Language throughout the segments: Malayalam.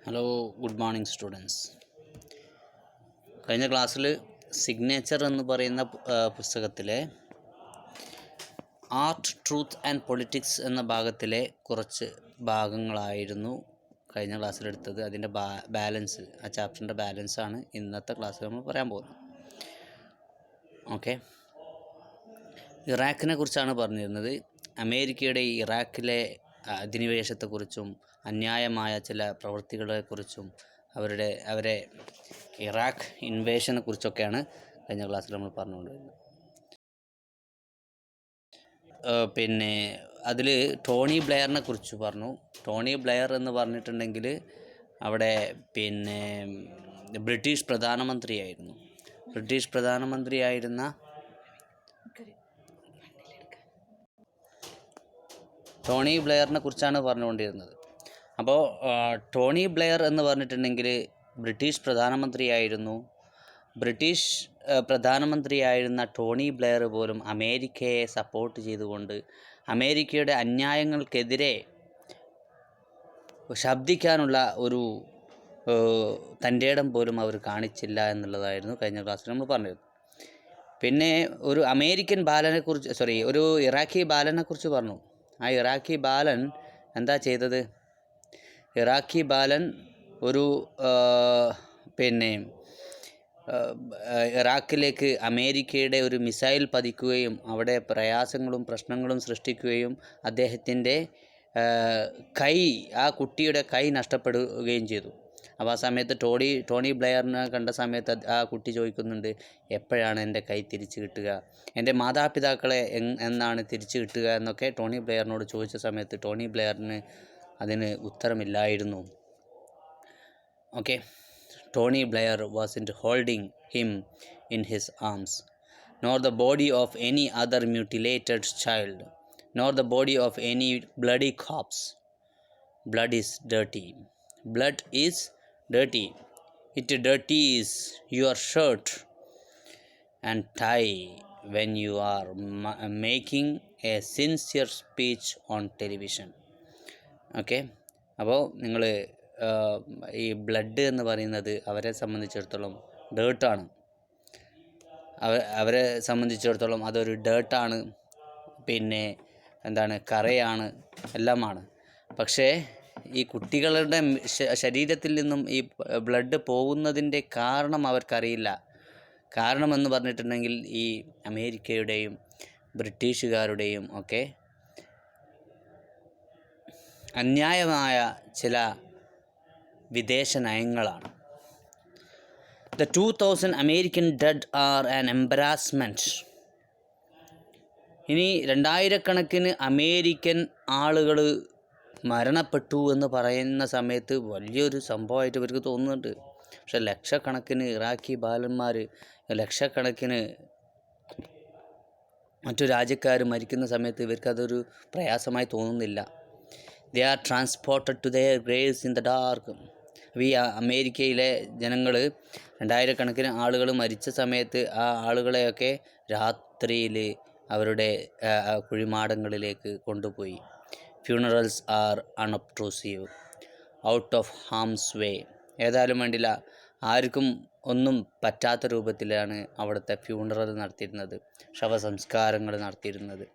Hello, good morning students. കഴിഞ്ഞ ക്ലാസ്സിൽ സിഗ്നേച്ചർ എന്ന് പറയുന്ന പുസ്തകത്തിലെ ആർട്ട്, ട്രൂത്ത് ആൻഡ് പൊളിറ്റിക്സ് എന്ന ഭാഗത്തിലെ കുറച്ച് ഭാഗങ്ങളായിരുന്നു കഴിഞ്ഞ ക്ലാസ്സിലെടുത്തത്. അതിൻ്റെ ബാലൻസ്, ആ ചാപ്റ്ററിൻ്റെ ബാലൻസാണ് ഇന്നത്തെ ക്ലാസ്സിൽ നമ്മൾ പറയാൻ പോകുന്നത്. ഓക്കെ, ഇറാഖിനെ കുറിച്ചാണ് പറഞ്ഞിരുന്നത്. അമേരിക്കയുടെ ഇറാഖിലെ അധിനിവേശത്തെക്കുറിച്ചും അന്യായമായ ചില പ്രവൃത്തികളെക്കുറിച്ചും അവരെ ഇറാഖ് ഇൻവേഷനെ കുറിച്ചൊക്കെയാണ് കഴിഞ്ഞ ക്ലാസ്സിൽ നമ്മൾ പറഞ്ഞുകൊണ്ടിരുന്നത്. പിന്നെ അതിൽ ടോണി ബ്ലെയറിനെ കുറിച്ച് പറഞ്ഞു. ടോണി ബ്ലെയർ എന്ന് പറഞ്ഞിട്ടുണ്ടെങ്കിൽ അവിടെ പിന്നെ ബ്രിട്ടീഷ് പ്രധാനമന്ത്രിയായിരുന്നു. ടോണി ബ്ലെയറിനെ കുറിച്ചാണ് പറഞ്ഞുകൊണ്ടിരുന്നത്. അപ്പോൾ ടോണി ബ്ലെയർ എന്ന് പറഞ്ഞിട്ടുണ്ടെങ്കിൽ ബ്രിട്ടീഷ് പ്രധാനമന്ത്രിയായിരുന്നു. ബ്രിട്ടീഷ് പ്രധാനമന്ത്രിയായിരുന്ന ടോണി ബ്ലെയർ പോലും അമേരിക്കയെ സപ്പോർട്ട് ചെയ്തുകൊണ്ട് അമേരിക്കയുടെ അന്യായങ്ങൾക്കെതിരെ ശബ്ദിക്കാനുള്ള ഒരു തൻ്റെ ഇടം പോലും അവർ കാണിച്ചില്ല എന്നുള്ളതായിരുന്നു കഴിഞ്ഞ ക്ലാസ്സിൽ നമ്മൾ പറഞ്ഞത്. പിന്നെ ഒരു അമേരിക്കൻ ബാലനെക്കുറിച്ച് ഒരു ഇറാഖി ബാലനെക്കുറിച്ച് പറഞ്ഞു. ആ ഇറാഖി ബാലൻ എന്താ ചെയ്തത്? ഇറാഖി ബാലൻ ഒരു ഇറാഖിലേക്ക് അമേരിക്കയുടെ ഒരു മിസൈൽ പതിക്കുകയും അവിടെ പ്രയാസങ്ങളും പ്രശ്നങ്ങളും സൃഷ്ടിക്കുകയും അദ്ദേഹത്തിൻ്റെ ആ കുട്ടിയുടെ കൈ നഷ്ടപ്പെടുകയും ചെയ്തു. അപ്പോൾ ആ സമയത്ത് ടോണി ബ്ലെയറിനെ കണ്ട സമയത്ത് ആ കുട്ടി ചോദിക്കുന്നുണ്ട്, എപ്പോഴാണ് എൻ്റെ കൈ തിരിച്ചു കിട്ടുക, എൻ്റെ മാതാപിതാക്കളെ എന്നാണ് തിരിച്ചു കിട്ടുക എന്നൊക്കെ ടോണി ബ്ലെയറിനോട് ചോദിച്ച സമയത്ത് ടോണി ബ്ലെയറിന് അതിന് ഉത്തരമില്ലായിരുന്നു. Okay, Tony Blair wasn't holding him in his arms, nor the body of any other mutilated child, nor the body of any bloody corpse. Blood is dirty. Blood is dirty. It dirties your shirt and tie when you are making a sincere speech on television. Okay, അപ്പോൾ നിങ്ങൾ ഈ ബ്ലഡ് എന്ന് പറയുന്നത് അവരെ സംബന്ധിച്ചിടത്തോളം ഡേർട്ടാണ്. അവരെ സംബന്ധിച്ചിടത്തോളം അതൊരു ഡേർട്ടാണ്, പിന്നെ കറയാണ്, എല്ലാമാണ്. പക്ഷേ ഈ കുട്ടികളുടെ ശരീരത്തിൽ നിന്നും ഈ ബ്ലഡ് പോകുന്നതിൻ്റെ കാരണം അവർക്കറിയില്ല. കാരണമെന്ന് പറഞ്ഞിട്ടുണ്ടെങ്കിൽ ഈ അമേരിക്കയുടെയും ബ്രിട്ടീഷുകാരുടെയും ഒക്കെ അന്യായമായ ചില വിദേശ നയങ്ങളാണ്. The 2000 American dead are an embarrassment. ഇനി 2000 അമേരിക്കൻ ആളുകൾ മരണപ്പെട്ടു എന്ന് പറയുന്ന സമയത്ത് വലിയൊരു സംഭവമായിട്ട് ഇവർക്ക് തോന്നുന്നുണ്ട്. പക്ഷെ ലക്ഷക്കണക്കിന് ഇറാഖി ബാലന്മാർ, ലക്ഷക്കണക്കിന് മറ്റു രാജ്യക്കാർ മരിക്കുന്ന സമയത്ത് ഇവർക്കതൊരു പ്രയാസമായി തോന്നുന്നില്ല. They are transported to their graves in the dark. ഈ അമേരിക്കയിലെ ജനങ്ങൾ 2000 ആളുകൾ മരിച്ച സമയത്ത് ആ ആളുകളെയൊക്കെ രാത്രിയിൽ അവരുടെ കുഴിമാടങ്ങളിലേക്ക് കൊണ്ടുപോയി. Funerals R അൺഒബ്ട്രൂസീവ്, out of harm's വേ. ഏതായാലും വേണ്ടില്ല, ആർക്കും ഒന്നും പറ്റാത്ത രൂപത്തിലാണ് അവിടുത്തെ ഫ്യൂണറൽ നടത്തിയിരുന്നത്, ശവസംസ്കാരങ്ങൾ നടത്തിയിരുന്നത്.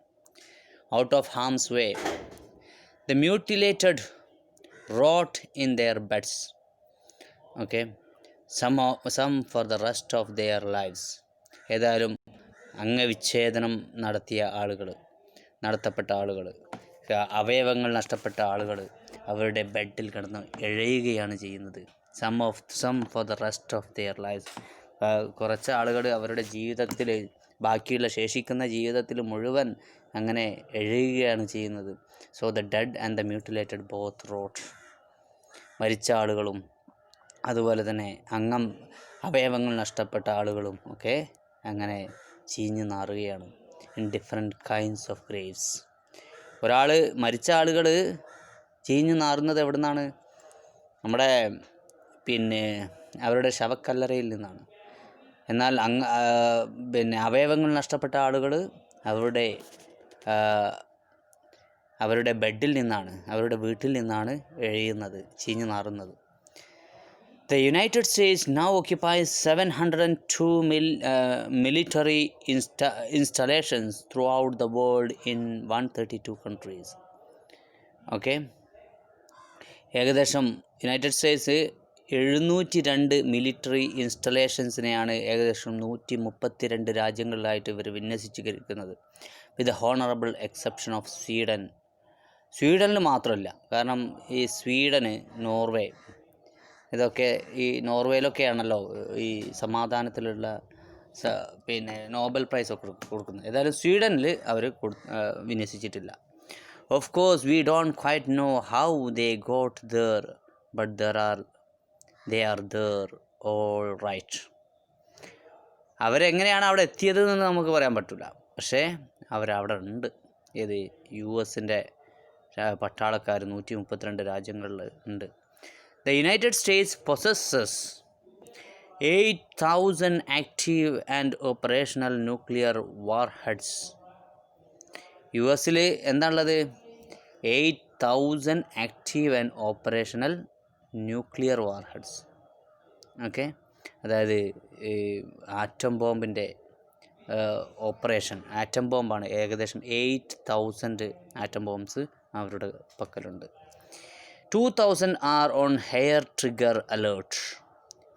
Out of harm's way. The mutilated rot in their beds. Okay, some for the rest of their lives. ഏതായാലും അംഗവിച്ഛേദനം നടത്തപ്പെട്ട ആളുകൾ, അവയവങ്ങൾ നഷ്ടപ്പെട്ട ആളുകൾ അവരുടെ ബെഡിൽ കിടന്ന് എഴയുകയാണ് ചെയ്യുന്നത്. some for the rest of their lives. കുറച്ച് ആളുകൾ അവരുടെ ജീവിതത്തിൽ, ബാക്കിയുള്ള ശേഷിക്കുന്ന ജീവിതത്തിൽ മുഴുവൻ അങ്ങനെ എഴയുകയാണ് ചെയ്യുന്നത്. So the dead and the mutilated both rot. മരിച്ച ആളുകളും അതുപോലെ തന്നെ അവയവങ്ങൾ നഷ്ടപ്പെട്ട ആളുകളും ഒക്കെ അങ്ങനെ ചീഞ്ഞു നാറുകയാണ്. in different kinds of graves. മരിച്ച ആളുകൾ ചീഞ്ഞു നാറുന്നത് എവിടെ നിന്നാണ്? നമ്മുടെ അവരുടെ ശവക്കല്ലറയിൽ നിന്നാണ്. എന്നാൽ അവയവങ്ങൾ നഷ്ടപ്പെട്ട ആളുകൾ അവരുടെ ബെഡിൽ നിന്നാണ്, അവരുടെ വീട്ടിൽ നിന്നാണ് എഴയുന്നത്, ചീഞ്ഞു നാറുന്നത്. The United States now occupies 702 military installations throughout the world in 132 countries. Okay. ഏകദേശം യുണൈറ്റഡ് സ്റ്റേറ്റ്സ് 702 മിലിറ്ററി ഇൻസ്റ്റലേഷൻസിനെയാണ് ഏകദേശം 132 രാജ്യങ്ങളിലായിട്ട് ഇവർ വിന്യസിച്ചിരിക്കുന്നത്. With the honourable exception of സ്വീഡനിൽ മാത്രമല്ല. കാരണം ഈ സ്വീഡന്, നോർവേ, ഇതൊക്കെ ഈ നോർവേയിലൊക്കെയാണല്ലോ ഈ സമാധാനത്തിലുള്ള പിന്നെ നോബൽ പ്രൈസ് ഒക്കെ കൊടുക്കുന്നത്. ഏതായാലും സ്വീഡനിൽ അവർ വിന്യസിച്ചിട്ടില്ല. Of course, we don't quite know how they got there, but they are there all right. അവരെങ്ങനെയാണ് അവിടെ എത്തിയത് എന്ന് നമുക്ക് പറയാൻ പറ്റില്ല. പക്ഷേ അവരവിടെ ഉണ്ട്. ഏത് US-ൻ്റെ പട്ടാളക്കാർ 132 രാജ്യങ്ങളിൽ ഉണ്ട്. The United States possesses 8,000 active and operational nuclear warheads. US-ൽ എന്താണുള്ളത്? 8,000 active and operational nuclear warheads. Okay, അതായത് ഈ ആറ്റം ബോംബിൻ്റെ ഓപ്പറേഷൻ, ആറ്റം ബോംബാണ്. ഏകദേശം 8,000 ആറ്റം ബോംബ്സ് അവരുടെ പക്കലുണ്ട്. 2,000 are on hair trigger alert.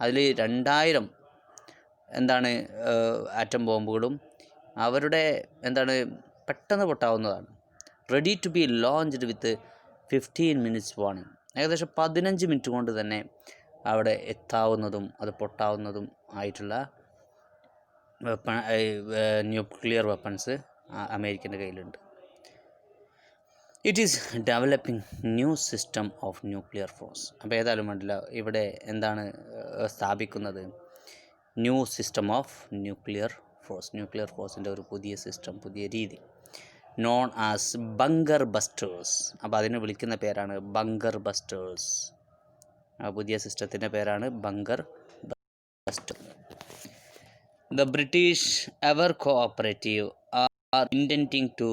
അതിൽ 2000 എന്താണ് ആറ്റം ബോംബുകളും അവരുടെ പെട്ടെന്ന് പൊട്ടാവുന്നതാണ്. Ready to be launched with 15 minutes warning. ഏകദേശം 15 മിനിറ്റ് കൊണ്ട് തന്നെ അവിടെ എത്താവുന്നതും അത് പൊട്ടാവുന്നതും ആയിട്ടുള്ള ന്യൂക്ലിയർ വെപ്പൺസ് അമേരിക്കൻ്റെ കയ്യിലുണ്ട്. It is developing new system of nuclear force. അപ്പോൾ ഏതായാലും വേണ്ടില്ല, ഇവിടെ എന്താണ് സ്ഥാപിക്കുന്നത്? ന്യൂ സിസ്റ്റം ഓഫ് ന്യൂക്ലിയർ ഫോഴ്സിൻ്റെ ഒരു പുതിയ സിസ്റ്റം, പുതിയ രീതി, നോൺ ആസ് ബങ്കർ ബസ്റ്റേഴ്സ്. അപ്പോൾ അതിനെ വിളിക്കുന്ന പേരാണ് ബങ്കർ ബസ്റ്റേഴ്സ്. ആ പുതിയ സിസ്റ്റത്തിൻ്റെ പേരാണ് bunker buster. The British ever cooperative are intending to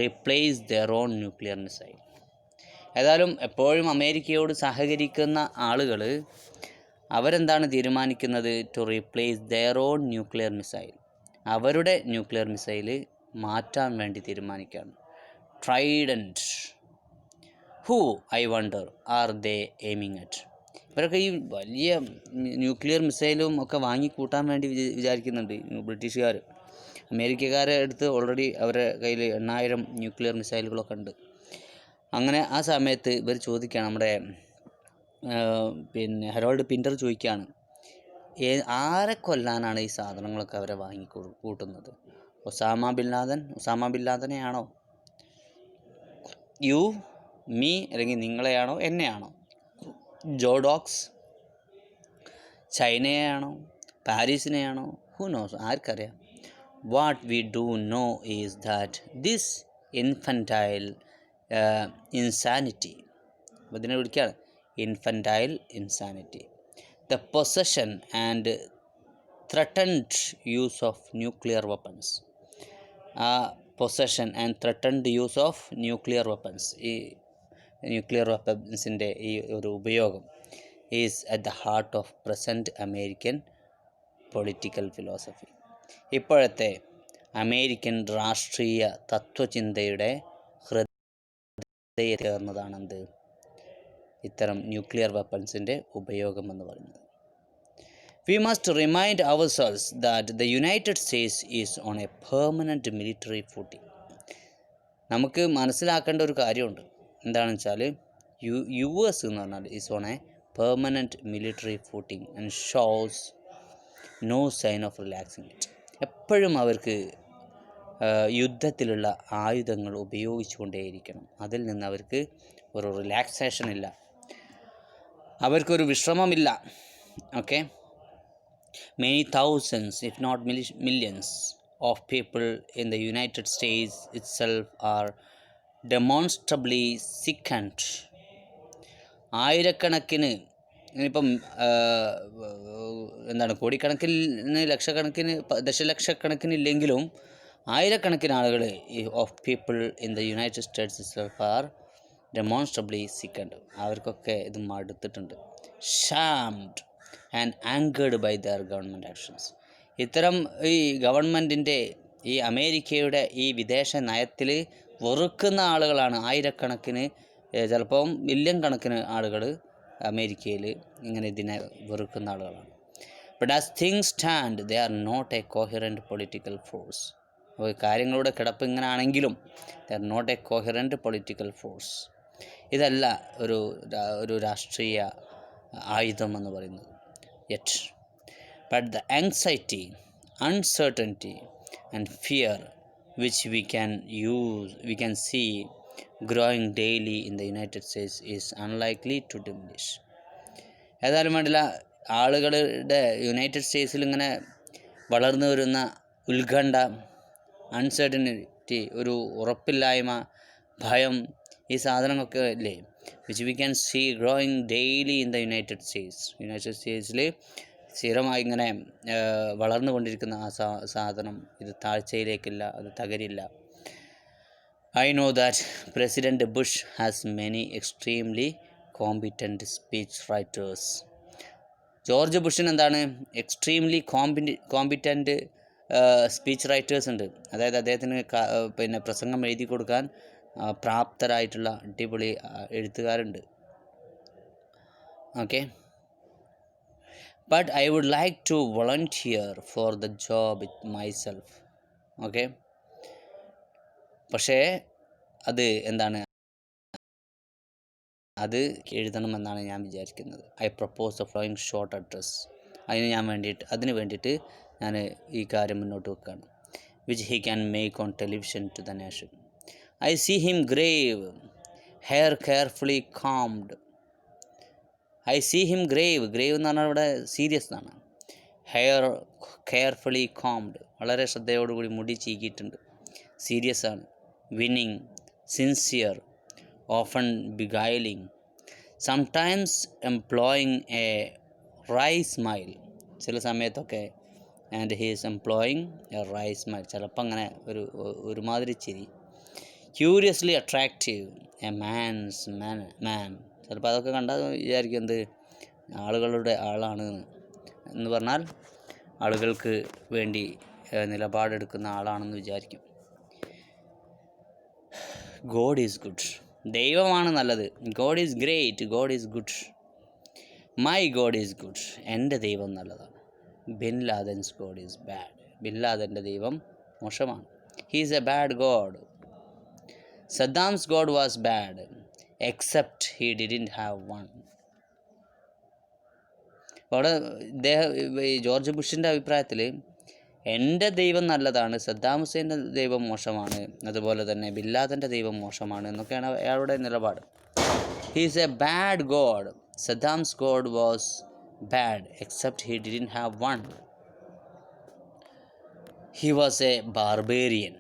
replace their own nuclear missile. ഏതായാലും എപ്പോഴും അമേരിക്കയോട് സഹകരിക്കുന്ന ആളുകൾ അവരെന്താണ് തീരുമാനിക്കുന്നത്? To replace their own nuclear missile. അവരുടെ ന്യൂക്ലിയർ മിസൈൽ മാറ്റാൻ വേണ്ടി തീരുമാനിക്കുകയാണ്. Trident. Who I wonder are they aiming at? ഇവരൊക്കെ ഈ വലിയ ന്യൂക്ലിയർ മിസൈലും ഒക്കെ വാങ്ങിക്കൂട്ടാൻ വേണ്ടി വിചാരിക്കുന്നുണ്ട് ബ്രിട്ടീഷുകാർ. അമേരിക്കക്കാരെ അടുത്ത് ഓൾറെഡി അവരുടെ കയ്യിൽ 8,000 ന്യൂക്ലിയർ മിസൈലുകളൊക്കെ ഉണ്ട്. അങ്ങനെ ആ സമയത്ത് ഇവർ ചോദിക്കുകയാണ്, നമ്മുടെ ഹെറോൾഡ് പിൻ്റർ ചോദിക്കുകയാണ്, ആരെ കൊല്ലാനാണ് ഈ സാധനങ്ങളൊക്കെ അവരെ കൂട്ടുന്നത്? ഒസാമ ബിൻ ലാദനെയാണോ? യു, മീ, അല്ലെങ്കിൽ നിങ്ങളെയാണോ, എന്നെയാണോ? ജോഡോക്സ്, ചൈനയെയാണോ, പാരീസിനെയാണോ? Who knows? ആർക്കറിയാം? What we do know is that this infantile insanity, അപ്പോൾ ഇതിനെ വിളിക്കുകയാണ് infantile insanity, the possession and threatened use of nuclear weapons. ആ possession and threatened use of nuclear weapons, ഈ ന്യൂക്ലിയർ വെപ്പൺസിൻ്റെ ഈ ഒരു ഉപയോഗം is at the heart of present American political philosophy. ഇപ്പോഴത്തെ അമേരിക്കൻ രാഷ്ട്രീയ തത്വചിന്തയുടെ ഹൃദയ ചേർന്നതാണെന്ത്? ഇത്തരം ന്യൂക്ലിയർ വെപ്പൺസിൻ്റെ ഉപയോഗം എന്ന് പറയുന്നത്. We must remind ourselves that the United States is on a permanent military footing. നമുക്ക് മനസ്സിലാക്കേണ്ട ഒരു കാര്യമുണ്ട്. എന്താണെന്ന് വെച്ചാൽ US എന്ന് പറഞ്ഞാൽ is on a permanent military footing and shows no sign of relaxing it. എപ്പോഴും അവർക്ക് യുദ്ധത്തിലുള്ള ആയുധങ്ങൾ ഉപയോഗിച്ചുകൊണ്ടേയിരിക്കണം. അതിൽ നിന്ന് അവർക്ക് ഒരു റിലാക്സേഷൻ ഇല്ല, അവർക്കൊരു വിശ്രമമില്ല. Okay, many thousands, if not millions, of people in the United States itself are demonstrably sickened. ആയിരക്കണക്കിന്, ഇനിയിപ്പം കോടിക്കണക്കിന്, ലക്ഷക്കണക്കിന്, ദശലക്ഷക്കണക്കിന് ഇല്ലെങ്കിലും ആയിരക്കണക്കിന് ആളുകൾ of people in the United States itself are demonstrably sickened, അവർക്കൊക്കെ ഇത് മടുത്തിട്ടുണ്ട്. Shamed and angered by their government actions. ഇത്തരം ഈ ഗവൺമെൻറ്റിൻ്റെ, ഈ അമേരിക്കയുടെ ഈ വിദേശ നയത്തിൽ വെറുക്കുന്ന ആളുകളാണ് ആയിരക്കണക്കിന്, ചിലപ്പം മില്യൺ കണക്കിന് ആളുകൾ അമേരിക്കയിൽ ഇങ്ങനെ ഇതിനെ വെറുക്കുന്ന ആളുകളാണ്. But as things stand they are not a coherent political force. അപ്പോൾ കാര്യങ്ങളുടെ കിടപ്പ് ഇങ്ങനെ ആണെങ്കിലും they are not a coherent political force. ഇതല്ല ഒരു രാഷ്ട്രീയ ആയുധം എന്ന് പറയുന്നത്. Yet but the anxiety, uncertainty and fear which we can see growing daily in the United States is unlikely to diminish. ഏതായാലും വേണ്ടില്ല, ആളുകളുടെ യുണൈറ്റഡ് സ്റ്റേറ്റ്സിൽ ഇങ്ങനെ വളർന്നു വരുന്ന ഉത്കണ്ഠ, അൺസർട്ടനിറ്റി, ഒരു ഉറപ്പില്ലായ്മ, ഭയം, ഈ സാധനങ്ങളൊക്കെ ഇല്ലേ, which we can see growing daily in the United States. United സ്റ്റേറ്റ്സിൽ സ്ഥിരമായി ഇങ്ങനെ വളർന്നു കൊണ്ടിരിക്കുന്ന ആ സാധനം ഇത് താഴ്ചയിലേക്കില്ല, അത് തകരില്ല. I know that President Bush has many extremely competent speech writers. George ബുഷിന് എന്താണ്, എക്സ്ട്രീംലി കോമ്പിറ്റൻറ്റ് സ്പീച്ച് റൈറ്റേഴ്സ് ഉണ്ട്. അതായത് അദ്ദേഹത്തിന് പിന്നെ പ്രസംഗം എഴുതി കൊടുക്കാൻ പ്രാപ്തരായിട്ടുള്ള അടിപൊളി എഴുത്തുകാരുണ്ട്. Okay, but I would like to volunteer for the job myself. Okay, പക്ഷേ അത് എന്താണ്, അത് എഴുതണമെന്നാണ് ഞാൻ വിചാരിക്കുന്നത്. I propose A flowing short address. അതിന് വേണ്ടിയിട്ട് ഞാൻ ഈ കാര്യം മുന്നോട്ട് വെക്കുകയാണ്. which he can make on television to the nation. I see him grave, hair carefully combed. I see him grave എന്ന് പറഞ്ഞാൽ ഇവിടെ സീരിയസ് എന്നാണ്. ഹെയർ കെയർഫുള്ളി കോംഡ്, വളരെ ശ്രദ്ധയോടുകൂടി മുടി ചീകിയിട്ടുണ്ട്, സീരിയസ് ആണ്. Winning, sincere, often beguiling, sometimes employing a wry smile. ചില സമയത്തൊക്കെ and he is employing a wry smile, ചിലപ്പോൾ അങ്ങനെ ഒരുമാതിരി ചിരി. Curiously attractive, a man. ചിലപ്പോൾ അതൊക്കെ കണ്ടാൽ വിചാരിക്കും എന്ത്, ആളുകളുടെ ആളാണ് എന്ന് പറഞ്ഞാൽ ആളുകൾക്ക് വേണ്ടി നിലപാടെടുക്കുന്ന ആളാണെന്ന് വിചാരിക്കും. ഗോഡ് ഈസ് ഗുഡ്, ദൈവമാണ് നല്ലത്. God is great, God is good, my God is good, എൻ്റെ ദൈവം നല്ലതാണ്. Bin Laden's God is bad, bin ലാദൻ്റെ ദൈവം മോശമാണ്. He is a bad God. Saddam's God was bad except he didn't have one. അവിടെ ജോർജ് ബുഷിൻ്റെ അഭിപ്രായത്തിൽ എൻ്റെ ദൈവം നല്ലതാണ്, സദ്ദാം ഹുസൈൻ്റെ ദൈവം മോശമാണ്, അതുപോലെ തന്നെ ബിൻ ലാദൻ്റെ ദൈവം മോശമാണ് എന്നൊക്കെയാണ് അയാളുടെ നിലപാട്. He is a bad God. Saddam's God was bad except he didn't have one. He was a barbarian.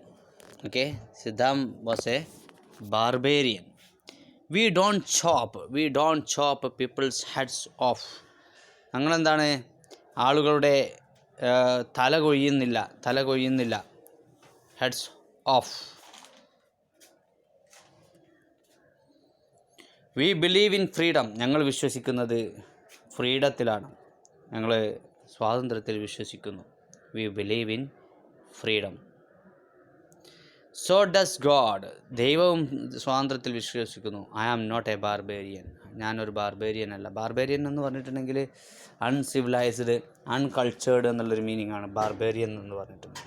Okay, Saddam was a barbarian. We don't chop people's heads off. ഞങ്ങളെന്താണ്, ആളുകളുടെ തല കൊയ്യുന്നില്ല. Heads off. We believe in freedom. ഞങ്ങൾ വിശ്വസിക്കുന്നത് ഫ്രീഡത്തിലാണ്. ഞങ്ങൾ സ്വാതന്ത്ര്യത്തിൽ വിശ്വസിക്കുന്നു. We believe in freedom. So does God. ദൈവവും സ്വാതന്ത്ര്യത്തിൽ വിശ്വസിക്കുന്നു. I am not a barbarian. ഞാനൊരു ബാർബേരിയൻ അല്ല. ബാർബേരിയൻ എന്ന് പറഞ്ഞിട്ടുണ്ടെങ്കിൽ അൺസിവിലൈസ്ഡ്, അൺകൾച്ചേർഡ് എന്നുള്ളൊരു മീനിങ് ആണ് ബാർബേരിയൻ എന്ന് പറഞ്ഞിട്ടുണ്ട്.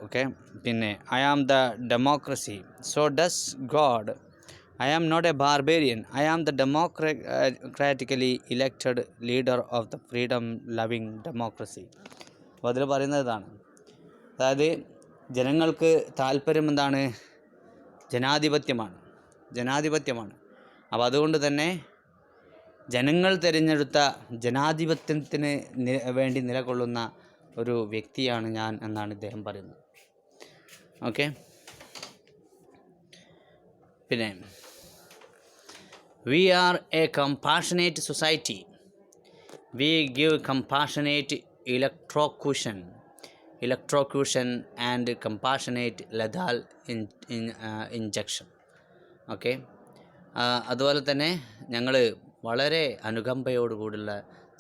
ഓക്കെ പിന്നെ I am the democracy. So does God. I am not a barbarian. I am the democratically elected leader of the freedom loving democracy. അപ്പോൾ അതിൽ പറയുന്നത് ഇതാണ്, അതായത് ജനങ്ങൾക്ക് താല്പര്യം എന്താണ്, ജനാധിപത്യമാണ്. അപ്പോൾ അതുകൊണ്ട് തന്നെ ജനങ്ങൾ തിരഞ്ഞെടുത്ത ജനാധിപത്യത്തിന് വേണ്ടി നിലകൊള്ളുന്ന ഒരു വ്യക്തിയാണ് ഞാൻ എന്നാണ് ഇദ്ദേഹം പറയുന്നത്. ഓക്കെ, പിന്നെ we are a compassionate society. We give compassionate electrocution electrocution and compassionate lethal injection. Okay, അതുപോലെ തന്നെ ഞങ്ങൾ വളരെ അനുകമ്പയോടുകൂടിയുള്ള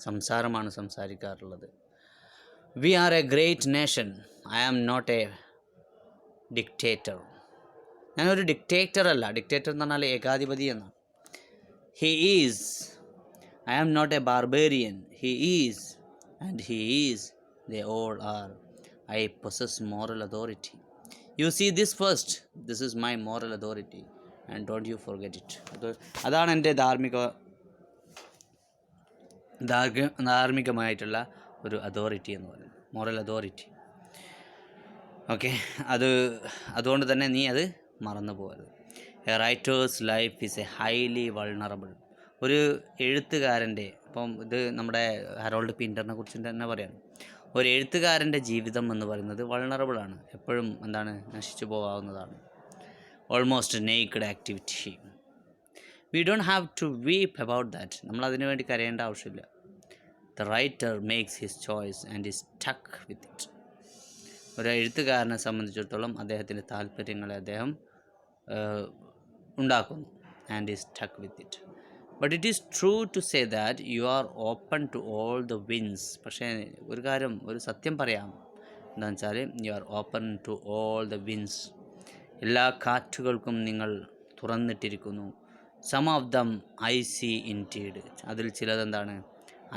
സംസാരമാണ് സംസാരിക്കാറുള്ളത്. We are a great nation. I am not a dictator. ഞാനൊരു ഡിക്റ്റേറ്റർ അല്ല. ഡിക്റ്റേറ്റർ എന്ന് പറഞ്ഞാൽ ഏകാധിപതി എന്നാണ്. He is. I am not a barbarian. He is and he is. They all are. I possess moral authority. You see this first. This is my moral authority and don't you forget it. അതാണ് എൻ്റെ ധാർമ്മികമായിട്ടുള്ള ഒരു അതോറിറ്റി എന്ന് പറയുന്നത്, മോറൽ അതോറിറ്റി. ഓക്കെ, അതുകൊണ്ട് തന്നെ നീ അത് മറന്നു പോകരുത്. A writers life is A highly vulnerable. ഒരു എഴുത്തുകാരൻ്റെ, ഇപ്പം ഇത് നമ്മുടെ ഹരോൾഡ് പിൻ്ററിനെ കുറിച്ച് തന്നെ പറയാണ്, ഒരു എഴുത്തുകാരൻ്റെ ജീവിതം എന്ന് പറയുന്നത് വൾണറബിളാണ്. എപ്പോഴും നശിച്ചു പോകാവുന്നതാണ്. Almost naked activity. We don't have to weep about that. നമ്മൾ അതിനു വേണ്ടി കരയേണ്ട ആവശ്യമില്ല. The writer makes his choice and is stuck with it. ഒരു എഴുത്തുകാരനെ സംബന്ധിച്ചിടത്തോളം അദ്ദേഹത്തിൻ്റെ താല്പര്യങ്ങളെ അദ്ദേഹം ഉണ്ടാക്കുന്നു, and is stuck with it. But it is true to say that you are open to all the winds. പക്ഷേ ഒരു സത്യം പറയാം, എന്താണെന്ന് വെച്ചാൽ you are open to all the winds. എല്ലാ കാറ്റുകൾക്കും നിങ്ങൾ തുറന്നിട്ടിരിക്കുന്നു. Some of them icy indeed. അതിൽ ചിലതെന്താണ്?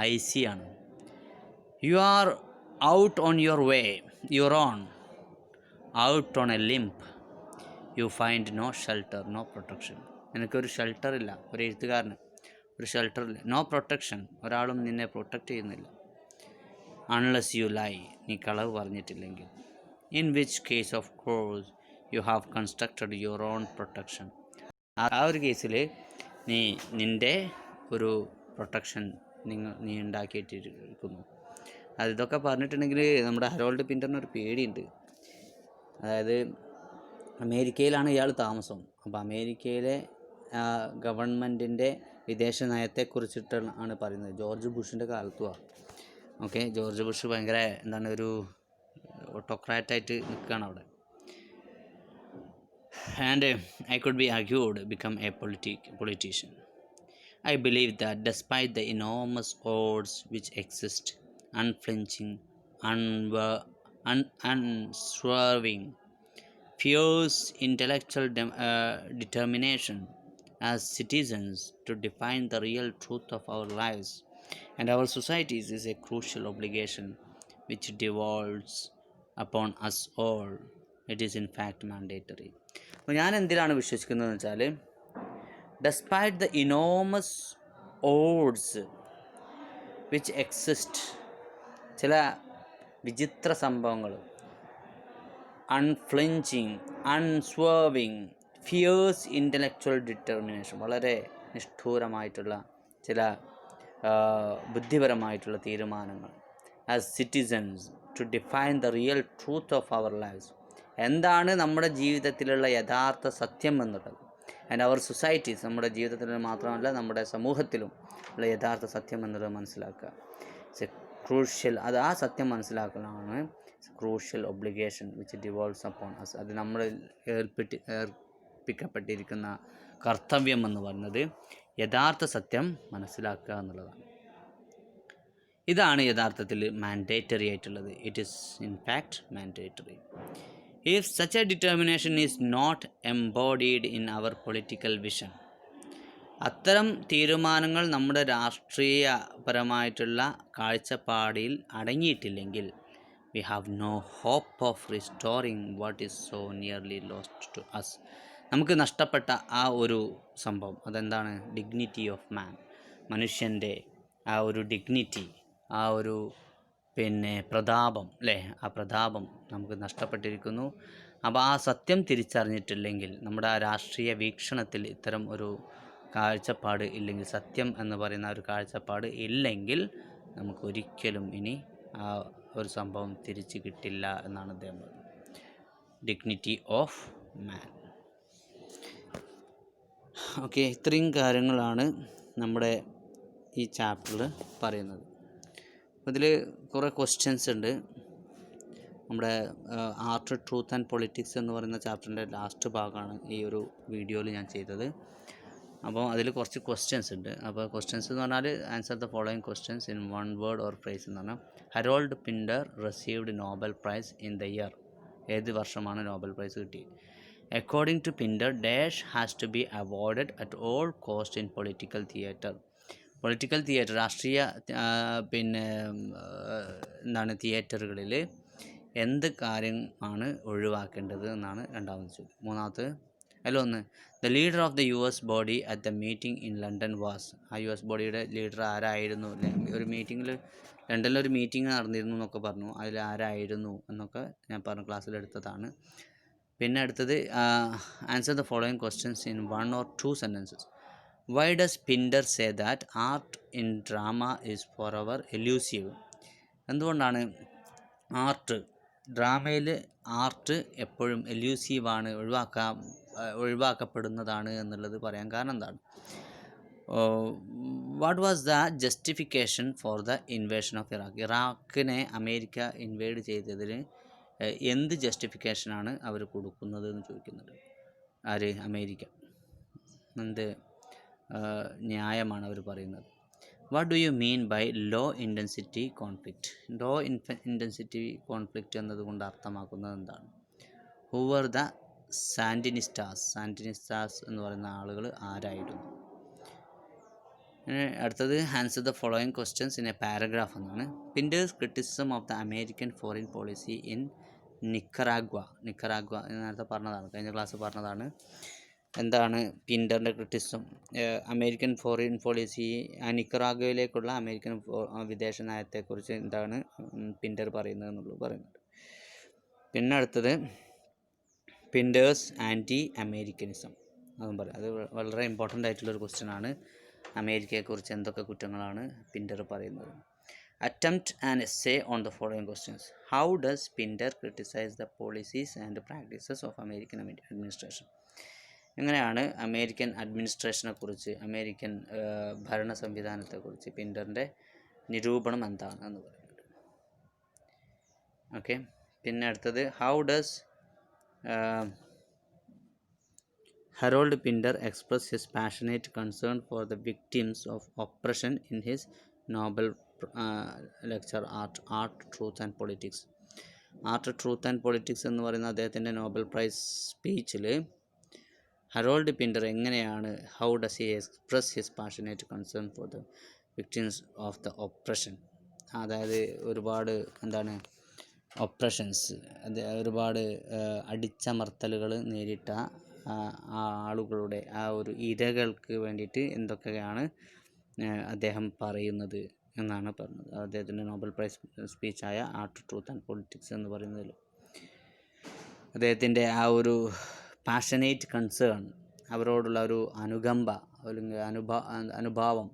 ഐ സി ആണ്. You are out on your way, your own out on a limb. You find no shelter, no protection. നിനക്കൊരു ഷെൽട്ടറില്ല, ഒരു എഴുത്തുകാരന് ഒരു ഷെൽട്ടറില്ല. നോ പ്രൊട്ടക്ഷൻ, ഒരാളും നിന്നെ പ്രൊട്ടക്റ്റ് ചെയ്യുന്നില്ല. അൺലെസ് യു ലൈ, നീ കളവ് പറഞ്ഞിട്ടില്ലെങ്കിൽ. In which case of course you have constructed your own protection. ആ ഒരു കേസിൽ നിൻ്റെ ഒരു പ്രൊട്ടക്ഷൻ നീ ഉണ്ടാക്കിയിട്ടിരിക്കുന്നു. ഇതൊക്കെ പറഞ്ഞിട്ടുണ്ടെങ്കിൽ നമ്മുടെ ഹരോൾഡ് പിൻ്ററിനൊരു പേടിയുണ്ട്. അതായത് അമേരിക്കയിലാണ് ഇയാൾ താമസം. അപ്പോൾ അമേരിക്കയിലെ ഗവൺമെൻറ്റിൻ്റെ വിദേശ നയത്തെക്കുറിച്ചിട്ടാണ് പറയുന്നത്. ജോർജ് ബുഷിൻ്റെ കാലത്തുമാണ്. ഓക്കെ, ജോർജ് ബുഷ് ഭയങ്കര ഒരു ഓട്ടോക്രാറ്റായിട്ട് നിൽക്കുകയാണ് അവിടെ. And I could be argued become a politician. I believe that despite the enormous odds which exist, unflinching, unswerving, fierce intellectual determination as citizens to define the real truth of our lives and our societies is a crucial obligation which devolves upon us all. It is in fact mandatory. അപ്പോൾ ഞാൻ എന്തിനാണ് വിശ്വസിക്കുന്നതെന്ന് വെച്ചാൽ, despite the enormous odds which exist, ചില വിചിത്ര സംഭവങ്ങൾ, unflinching, unswerving, fierce intellectual determination, വളരെ നിഷ്ഠൂരമായിട്ടുള്ള ചില ബുദ്ധിപരമായിട്ടുള്ള തീരുമാനങ്ങൾ, as citizens to define the real truth of our lifes, എന്താണ് നമ്മുടെ ജീവിതത്തിലുള്ള യഥാർത്ഥ സത്യം എന്നുള്ളത്, ആൻഡ് അവർ സൊസൈറ്റീസ്, നമ്മുടെ ജീവിതത്തിൽ മാത്രമല്ല നമ്മുടെ സമൂഹത്തിലും ഉള്ള യഥാർത്ഥ സത്യം എന്നുള്ളത് മനസ്സിലാക്കുക. ഇറ്റ്സ് എ ക്രൂഷ്യൽ, അത് ആ സത്യം മനസ്സിലാക്കലാണ് crucial obligation which devolves upon us. അത് നമ്മൾ ഏൽപ്പിക്കപ്പെട്ടിരിക്കുന്ന കർത്തവ്യം എന്ന് പറയുന്നത് യഥാർത്ഥ സത്യം മനസ്സിലാക്കുക എന്നുള്ളതാണ്. ഇതാണ് യഥാർത്ഥത്തിൽ മാൻഡേറ്ററി ആയിട്ടുള്ളത്. It is in fact mandatory. If such a determination is not embodied in our political vision, അത്തരം തീരുമാനങ്ങൾ നമ്മുടെ രാഷ്ട്രീയപരമായിട്ടുള്ള കാഴ്ചപ്പാടിൽ അടങ്ങിയിട്ടില്ലെങ്കിൽ, we have no hope of restoring what is so nearly lost to us. നമുക്ക് നഷ്ടപ്പെട്ട ആ ഒരു സംഭവം, അതെന്താണ്? ഡിഗ്നിറ്റി ഓഫ് മാൻ, മനുഷ്യൻ്റെ ആ ഒരു ഡിഗ്നിറ്റി, ആ ഒരു പ്രതാപം, അല്ലേ? ആ പ്രതാപം നമുക്ക് നഷ്ടപ്പെട്ടിരിക്കുന്നു. അപ്പോൾ ആ സത്യം തിരിച്ചറിഞ്ഞിട്ടില്ലെങ്കിൽ, നമ്മുടെ ആ രാഷ്ട്രീയ വീക്ഷണത്തിൽ ഇത്തരം ഒരു കാഴ്ചപ്പാട് ഇല്ലെങ്കിൽ, സത്യം എന്ന് പറയുന്ന ഒരു കാഴ്ചപ്പാട് ഇല്ലെങ്കിൽ, നമുക്കൊരിക്കലും ഇനി ആ ഒരു സംഭവം തിരിച്ചു കിട്ടില്ല എന്നാണ് അദ്ദേഹം പറയുന്നത്. Dignity of man. ഓക്കെ, ഇത്രയും കാര്യങ്ങളാണ് നമ്മുടെ ഈ ചാപ്റ്ററിൽ പറയുന്നത്. അതിൽ കുറേ ക്വസ്റ്റ്യൻസ് ഉണ്ട്. നമ്മുടെ ആർട്ട് ട്രൂത്ത് ആൻഡ് പൊളിറ്റിക്സ് എന്ന് പറയുന്ന ചാപ്റ്ററിൻ്റെ ലാസ്റ്റ് ഭാഗമാണ് ഈ ഒരു വീഡിയോയിൽ ഞാൻ ചെയ്തത്. അപ്പോൾ അതിൽ കുറച്ച് ക്വസ്റ്റ്യൻസ് ഉണ്ട്. അപ്പോൾ ക്വസ്റ്റ്യൻസ് എന്ന് പറഞ്ഞാൽ answer the following questions in one word or phrase എന്ന് പറഞ്ഞാൽ Harold Pinter received Nobel prize in the year. ഏത് വർഷമാണ് നോബൽ പ്രൈസ് കിട്ടിയത്? According to Pinter dash has to be awarded at all cost in political theatre. Political theatre, രാഷ്ട്രീയ എന്താണ് തിയേറ്ററുകളിൽ എന്ത് കാര്യമാണ് ഒഴിവാക്കേണ്ടത് എന്നാണ് രണ്ടാമത്തെ ചോദ്യം. മൂന്നാമത്തെ ഒന്ന് the leader of the US body at the meeting in London was. ആ US ബോഡിയുടെ ലീഡർ ആരായിരുന്നു? ഒരു മീറ്റിങ്ങിൽ ലണ്ടനിലൊരു മീറ്റിംഗ് നടന്നിരുന്നു എന്നൊക്കെ പറഞ്ഞു. അതിൽ ആരായിരുന്നു എന്നൊക്കെ ഞാൻ പറഞ്ഞ ക്ലാസ്സിലെടുത്തതാണ്. പിന്നെ അടുത്തത് answer the following questions in 1 or 2 sentences. Why does Pinter say that art in drama is for ever elusive? എന്തുകൊണ്ടാണ് ഡ്രാമയിൽ ആർട്ട് എപ്പോഴും എലൂസീവാണ്, ഒഴിവാക്കപ്പെടുന്നതാണ് എന്നുള്ളത് പറയാൻ കാരണം എന്താണ്? What was the justification for the invasion of Iraq? ഇറാഖിനെ അമേരിക്ക ഇൻവേഡ് ചെയ്തതിന് എന്ത് ജസ്റ്റിഫിക്കേഷനാണ് അവർ കൊടുക്കുന്നത് എന്ന് ചോദിക്കുന്നുണ്ട്. ആര്? അമേരിക്ക. എന്ത് ന്യായമാണ് അവർ പറയുന്നത്? What do you mean by low intensity conflict? Low intensity conflict എന്നതുകൊണ്ട് അർത്ഥമാക്കുന്നത് എന്താണ്? ഹൂ വർ ദ സാൻഡിനിസ്റ്റാസ് എന്ന് പറയുന്ന ആളുകൾ ആരായിരുന്നു? അടുത്തത് answer the following questions in a paragraph എന്നാണ്. Pinter's criticism of the American foreign policy in Nicaragua. നേരത്തെ പറഞ്ഞതാണ്, കഴിഞ്ഞ ക്ലാസ് പറഞ്ഞതാണ്. എന്താണ് പിൻഡറിൻ്റെ ക്രിറ്റിസിസം? അമേരിക്കൻ ഫോറിൻ പോളിസി, നിക്കറാഗ്വയിലേക്കുള്ള അമേരിക്കൻ വിദേശ നയത്തെക്കുറിച്ച് എന്താണ് പിൻഡർ പറയുന്നത് എന്നുള്ളത് പറയുന്നുണ്ട്. പിന്നെ അടുത്തത് പിൻഡേഴ്സ് ആൻറ്റി അമേരിക്കനിസം, അതും പറയാം. അത് വളരെ ഇമ്പോർട്ടൻ്റ് ആയിട്ടുള്ളൊരു ക്വസ്റ്റ്യൻ ആണ്. അമേരിക്കയെക്കുറിച്ച് എന്തൊക്കെ കുറ്റങ്ങളാണ് പിൻഡർ പറയുന്നത്? Attempt an essay on the following questions. How does Pinder criticise the policies and practices of American administration? എങ്ങനെയാണ് അമേരിക്കൻ അഡ്മിനിസ്ട്രേഷനെക്കുറിച്ച്, അമേരിക്കൻ ഭരണ സംവിധാനത്തെക്കുറിച്ച് പിൻഡറിൻ്റെ നിരൂപണം എന്താണ് എന്ന് പറയുന്നുണ്ട്. ഓക്കെ. പിന്നെ അടുത്തത് how does Harold Pinter express his passionate concern for the victims of oppression in his Nobel lecture art truth and politics. Art truth and politics എന്ന് പറയുന്ന അദ്ദേഹത്തിൻ്റെ നോബൽ പ്രൈസ് സ്പീച്ചിൽ ഹറോൾഡ് പിൻഡർ എങ്ങനെയാണ് how does he express his passionate concern for the victims of the oppression, അതായത് ഒരുപാട് ഒപ്രഷൻസ്, ഒരുപാട് അടിച്ചമർത്തലുകൾ നേരിട്ട ആളുകളുടെ ആ ഒരു ഇരകൾക്ക് വേണ്ടിയിട്ട് എന്തൊക്കെയാണ് അദ്ദേഹം പറയുന്നത് എന്നാണ് പറഞ്ഞത്. അദ്ദേഹത്തിൻ്റെ നോബൽ പ്രൈസ് സ്പീച്ചായ ആർട്ട് ട്രൂത്ത് ആൻഡ് പൊളിറ്റിക്സ് എന്ന് പറയുന്നതിൽ അദ്ദേഹത്തിൻ്റെ ആ ഒരു പാഷനേറ്റ് കൺസേൺ, അവരോടുള്ള ഒരു അനുകമ്പ അല്ലെങ്കിൽ അനുഭാവം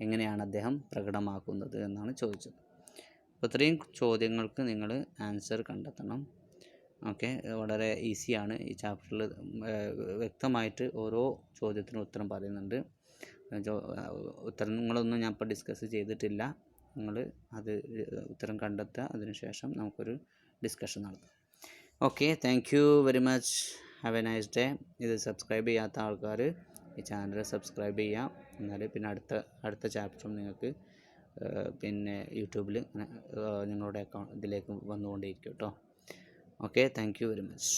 എങ്ങനെയാണ് അദ്ദേഹം പ്രകടമാക്കുന്നത് എന്നാണ് ചോദിച്ചത്. അപ്പോൾ ഇത്രയും ചോദ്യങ്ങൾക്ക് നിങ്ങൾ ആൻസർ കണ്ടെത്തണം. ഓക്കെ, വളരെ ഈസിയാണ്. ഈ ചാപ്റ്ററിൽ വ്യക്തമായിട്ട് ഓരോ ചോദ്യത്തിനും ഉത്തരം പറയുന്നുണ്ട്. ഉത്തരങ്ങളൊന്നും ഞാൻ ഇപ്പോൾ ഡിസ്കസ് ചെയ്തിട്ടില്ല. നിങ്ങൾ അത് ഉത്തരം കണ്ടെത്തുക, അതിനുശേഷം നമുക്കൊരു ഡിസ്കഷൻ നടത്താം. Okay, thank you very much. Have A nice day. ഇത് സബ്സ്ക്രൈബ് ചെയ്യാത്ത ആൾക്കാർ ഈ ചാനൽ സബ്സ്ക്രൈബ് ചെയ്യാം. എന്നാൽ പിന്നെ അടുത്ത ചാപ്റ്ററും നിങ്ങൾക്ക് പിന്നെ യൂട്യൂബിൽ നിങ്ങളുടെ ഇതിലേക്ക് വന്നുകൊണ്ടേയിരിക്കും കേട്ടോ. Okay, thank you very much.